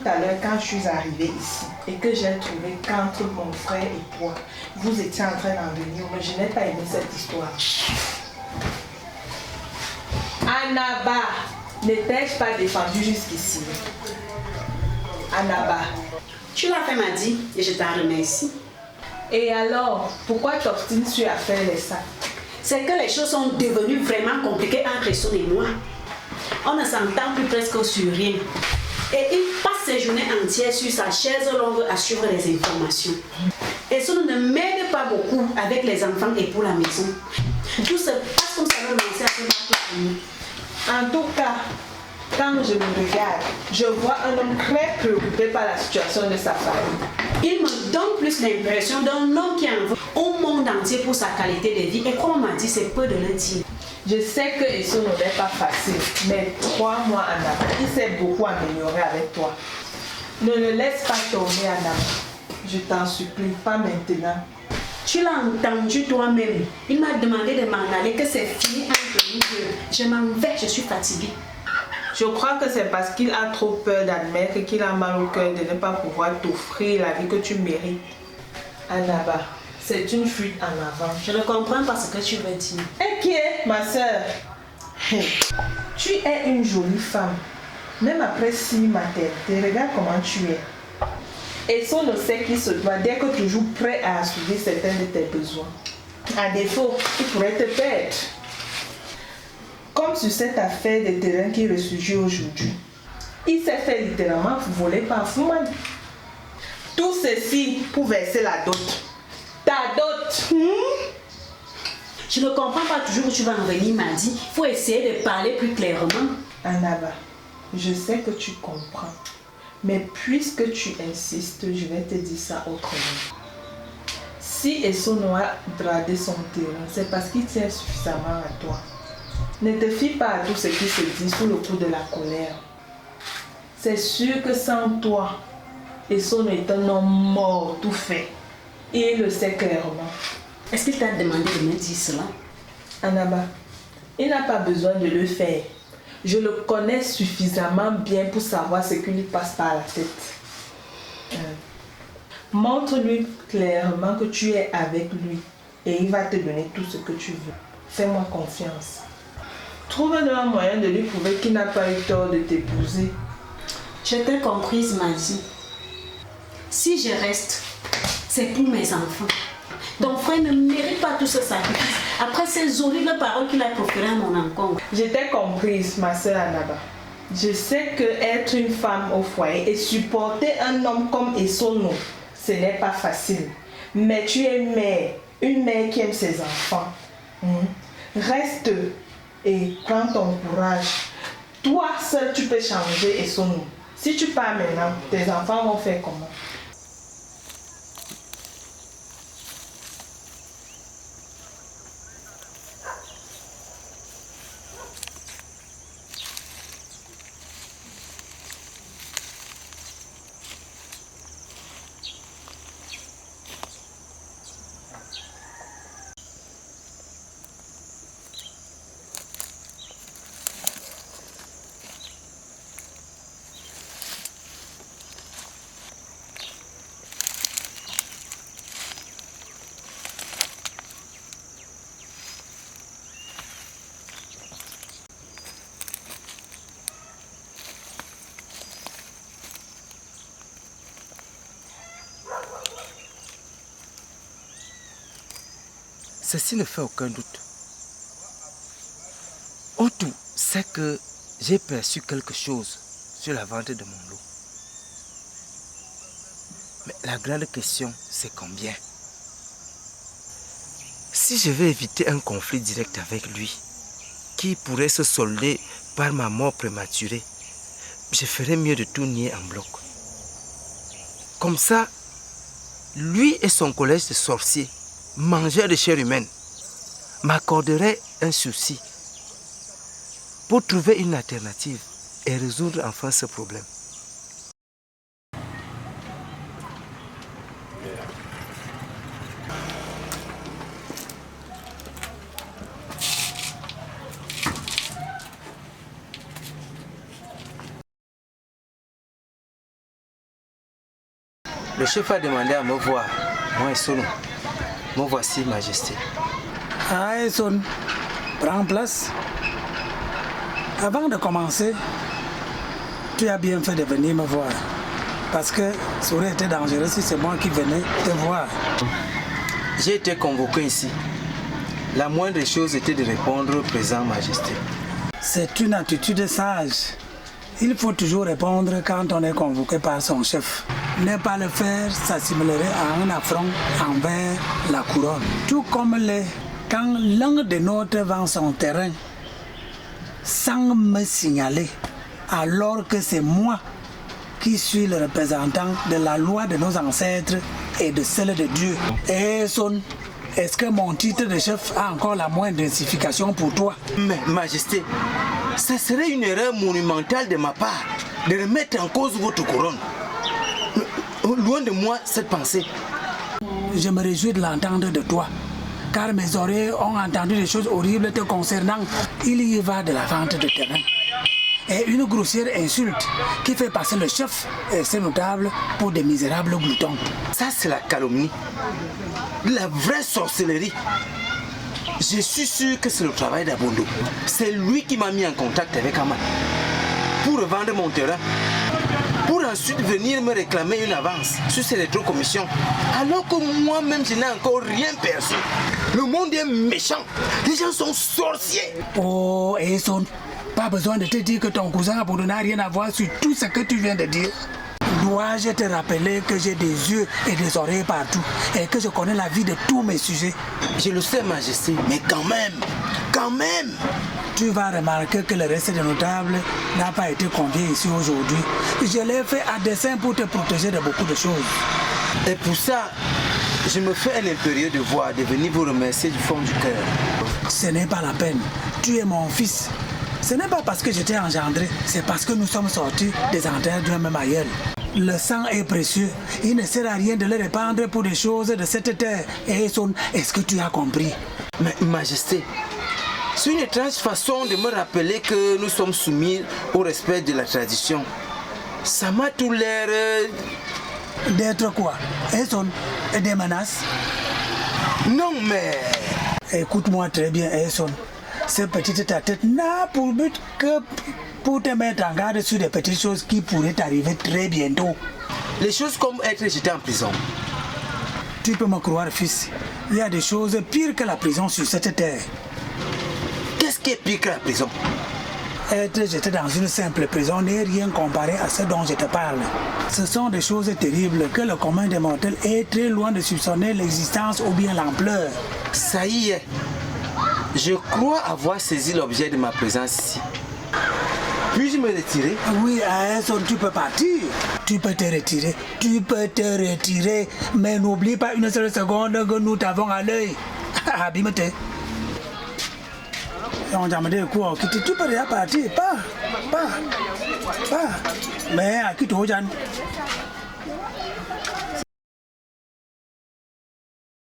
à l'heure quand je suis arrivée ici et que j'ai trouvé qu'entre mon frère et toi, vous étiez en train d'en venir, mais je n'ai pas aimé cette histoire. Annaba, ne t'ai-je pas défendu jusqu'ici? Annaba. Tu l'as fait, Madi, et je t'en remercie. Et alors, pourquoi t'obstines sur à faire les sacs? C'est que les choses sont devenues vraiment compliquées entre Esson et moi. On ne s'entend plus presque sur rien. Et il passe ses journées entières sur sa chaise longue à suivre les informations. Esson ne m'aide pas beaucoup avec les enfants et pour la maison. Tout se passe comme ça veut lancer à ce moment. En tout cas, quand je me regarde, je vois un homme très préoccupé par la situation de sa famille. Il me donne plus l'impression d'un homme qui en veut au monde entier pour sa qualité de vie. Et comme on m'a dit, c'est peu de le dire. Je sais que Esson n'est pas facile, mais crois-moi, Anna, il s'est beaucoup amélioré avec toi. Ne le laisse pas tomber, Anna. Je t'en supplie, pas maintenant. Tu l'as entendu toi-même. Il m'a demandé de m'en aller, que c'est fini entre nous deux. Je m'en vais, je suis fatiguée. Je crois que c'est parce qu'il a trop peur d'admettre qu'il a mal au cœur de ne pas pouvoir t'offrir la vie que tu mérites. Annaba, c'est une fuite en avant. Je ne comprends pas ce que tu veux dire. Et qui est ma soeur? Tu es une jolie femme. Même après 6 maternités, regarde comment tu es. Et son ne sait qui se doit d'être toujours prêt à assouvir certains de tes besoins. À défaut, il pourrait te perdre. Comme sur cette affaire de terrain qui ressurgit aujourd'hui. Il s'est fait littéralement voler par Fouman. Tout ceci pour verser la dot. Ta dot. Je ne comprends pas toujours où tu vas en venir, Madi. Il faut essayer de parler plus clairement. Annaba, je sais que tu comprends. Mais puisque tu insistes, je vais te dire ça autrement. Si Esson a bradé son terrain, c'est parce qu'il tient suffisamment à toi. Ne te fie pas à tout ce qui se dit sous le coup de la colère. C'est sûr que sans toi, Esson est un homme mort, tout fait. Et il le sait clairement. Est-ce qu'il t'a demandé de me dire cela? Annaba, il n'a pas besoin de le faire. Je le connais suffisamment bien pour savoir ce qui lui passe par la tête. Montre-lui clairement que tu es avec lui et il va te donner tout ce que tu veux. Fais-moi confiance. Trouve-le un moyen de lui prouver qu'il n'a pas eu tort de t'épouser. Je t'ai comprise, Madi. Si je reste, c'est pour mes enfants. Ton frère ne mérite pas tout ce sacrifice. Après ces horribles paroles qu'il a proférées à mon encontre. Je t'ai comprise, ma soeur Annaba. Je sais que être une femme au foyer et supporter un homme comme Esson, ce n'est pas facile. Mais tu es une mère qui aime ses enfants. Reste et prends ton courage. Toi seul, tu peux changer Esson. Si tu pars maintenant, tes enfants vont faire comment? Ceci ne fait aucun doute. Autout, c'est que j'ai perçu quelque chose sur la vente de mon lot. Mais la grande question, c'est combien? Si je veux éviter un conflit direct avec lui, qui pourrait se solder par ma mort prématurée, je ferais mieux de tout nier en bloc. Comme ça, lui et son collège de sorciers, mangeurs de chair humaine, m'accorderaient un souci pour trouver une alternative et résoudre enfin ce problème. Le chef a demandé à me voir. Moi et Sono. Me voici, Majesté. Ah, Son, prends place. Avant de commencer, tu as bien fait de venir me voir. Parce que ça aurait été dangereux si c'est moi qui venais te voir. J'ai été convoqué ici. La moindre chose était de répondre présent, Majesté. C'est une attitude sage. Il faut toujours répondre quand on est convoqué par son chef. Ne pas le faire s'assimilerait à un affront envers la couronne. Tout comme quand l'un de nôtres vend son terrain sans me signaler, alors que c'est moi qui suis le représentant de la loi de nos ancêtres et de celle de Dieu. Et Son, est-ce que mon titre de chef a encore la moindre signification pour toi? Mais, Majesté, ça serait une erreur monumentale de ma part de remettre en cause votre couronne. Loin de moi cette pensée. Je me réjouis de l'entendre de toi, car mes oreilles ont entendu des choses horribles te concernant. Il y va de la vente de terrain. Et une grossière insulte qui fait passer le chef et ses notables pour des misérables gloutons. Ça, c'est la calomnie. La vraie sorcellerie. Je suis sûr que c'est le travail d'Abondo. C'est lui qui m'a mis en contact avec Aman pour revendre mon terrain, pour ensuite venir me réclamer une avance sur ces rétrocommissions, alors que moi-même je n'ai encore rien perçu. Le monde est méchant, les gens sont sorciers. Oh, et Son, pas besoin de te dire que ton cousin Abondo n'a rien à voir sur tout ce que tu viens de dire. Dois-je te rappeler que j'ai des yeux et des oreilles partout et que je connais la vie de tous mes sujets? Je le sais, Majesté, mais quand même. Tu vas remarquer que le reste des notables n'a pas été convié ici aujourd'hui. Je l'ai fait à dessein pour te protéger de beaucoup de choses. Et pour ça, je me fais un impérieux devoir de venir vous remercier du fond du cœur. Ce n'est pas la peine. Tu es mon fils. Ce n'est pas parce que je t'ai engendré, c'est parce que nous sommes sortis des entrailles d'un même aïeul. Le sang est précieux. Il ne sert à rien de le répandre pour des choses de cette terre. Et est-ce que tu as compris? Mais, Majesté, c'est une étrange façon de me rappeler que nous sommes soumis au respect de la tradition. Ça m'a tout l'air... D'être quoi? Et des menaces? Non, mais... Écoute-moi très bien, Son. Cette petite tête n'a pour but que pour te mettre en garde sur des petites choses qui pourraient t'arriver très bientôt. Les choses comme être jeté en prison. Tu peux me croire, fils. Il y a des choses pires que la prison sur cette terre. Qu'est-ce qui est pire que la prison? Être jeté dans une simple prison n'est rien comparé à ce dont je te parle. Ce sont des choses terribles que le commun des mortels est très loin de soupçonner l'existence ou bien l'ampleur. Ça y est. Je crois avoir saisi l'objet de ma présence ici. Puis-je me retirer? Oui, Son, tu peux partir. Tu peux te retirer. Mais n'oublie pas une seule seconde que nous t'avons à l'œil. Abimete. Tu peux déjà partir. Pas. Mais à qui tu